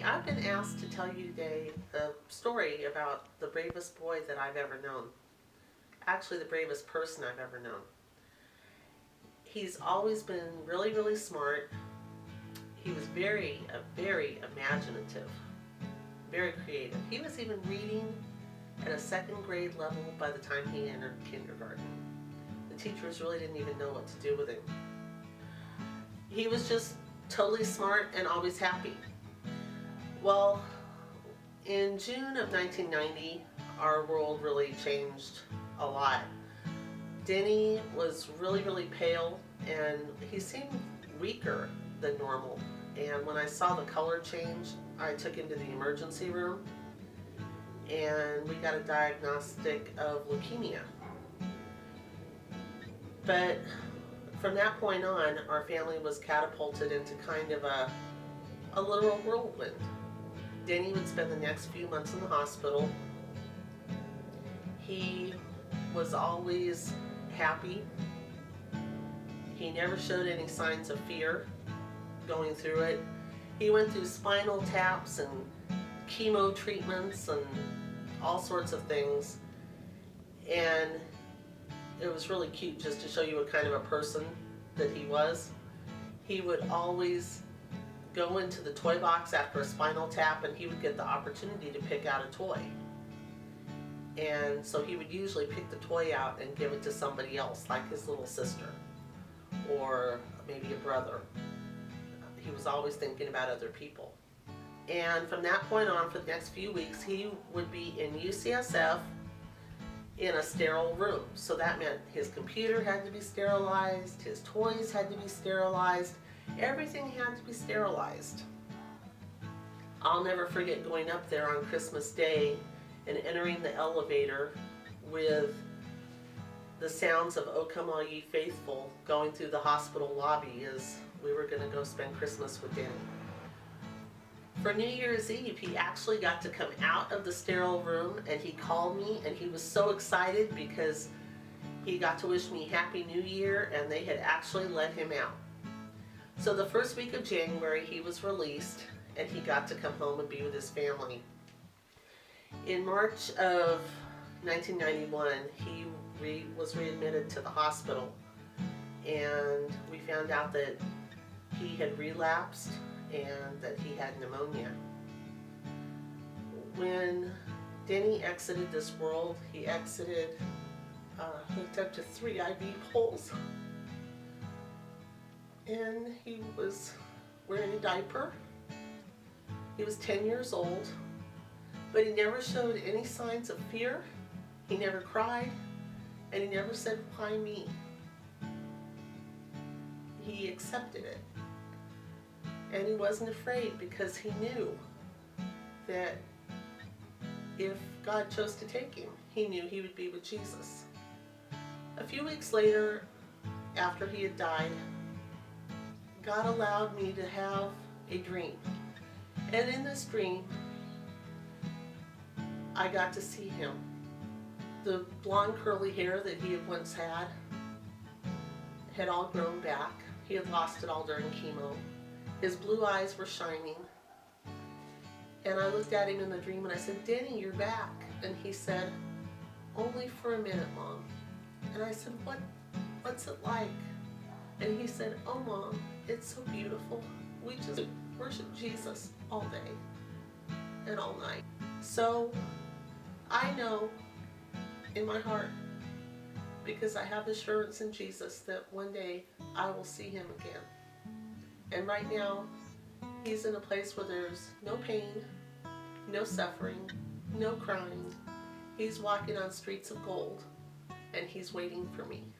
Hi, I've been asked to tell you today a story about the bravest boy that I've ever known. Actually, the bravest person I've ever known. He's always been really, really smart. He was very imaginative, very creative. He was even reading at a second grade level by the time he entered kindergarten. The teachers really didn't even know what to do with him. He was just totally smart and always happy. Well, in June of 1990, our world really changed a lot. Denny was really pale, and he seemed weaker than normal. And when I saw the color change, I took him to the emergency room, and we got a diagnostic of leukemia. But from that point on, our family was catapulted into kind of a literal whirlwind. Denny would spend the next few months in the hospital. He was always happy. He never showed any signs of fear going through it. He went through spinal taps and chemo treatments and all sorts of things. And it was really cute just to show you what kind of a person that he was. He would always go into the toy box after a spinal tap, and he would get the opportunity to pick out a toy. And so he would usually pick the toy out and give it to somebody else, like his little sister or maybe a brother. He was always thinking about other people. And from that point on, for the next few weeks, he would be in UCSF in a sterile room. So that meant his computer had to be sterilized, his toys had to be sterilized, everything had to be sterilized. I'll never forget going up there on Christmas Day and entering the elevator with the sounds of "O Come All Ye Faithful" going through the hospital lobby as we were going to go spend Christmas with Danny. For New Year's Eve, he actually got to come out of the sterile room, and he called me, and he was so excited because he got to wish me Happy New Year, and they had actually let him out. So the first week of January, he was released, and he got to come home and be with his family. In March of 1991, he was readmitted to the hospital, and we found out that he had relapsed and that he had pneumonia. When Denny exited this world, he exited hooked up to 3 IV poles, and he was wearing a diaper. He was 10 years old, but he never showed any signs of fear. He never cried, and he never said, "Why me?" He accepted it. And he wasn't afraid because he knew that if God chose to take him, he knew he would be with Jesus. A few weeks later, after he had died, God allowed me to have a dream. And in this dream, I got to see him. The blonde curly hair that he had once had all grown back. He had lost it all during chemo. His blue eyes were shining. And I looked at him in the dream and I said, "Denny, you're back." And he said, "Only for a minute, Mom." And I said, What's it like?" And he said, "Oh, Mom, it's so beautiful. We just worship Jesus all day and all night." So I know in my heart, because I have assurance in Jesus, that one day I will see him again. And right now, he's in a place where there's no pain, no suffering, no crying. He's walking on streets of gold, and he's waiting for me.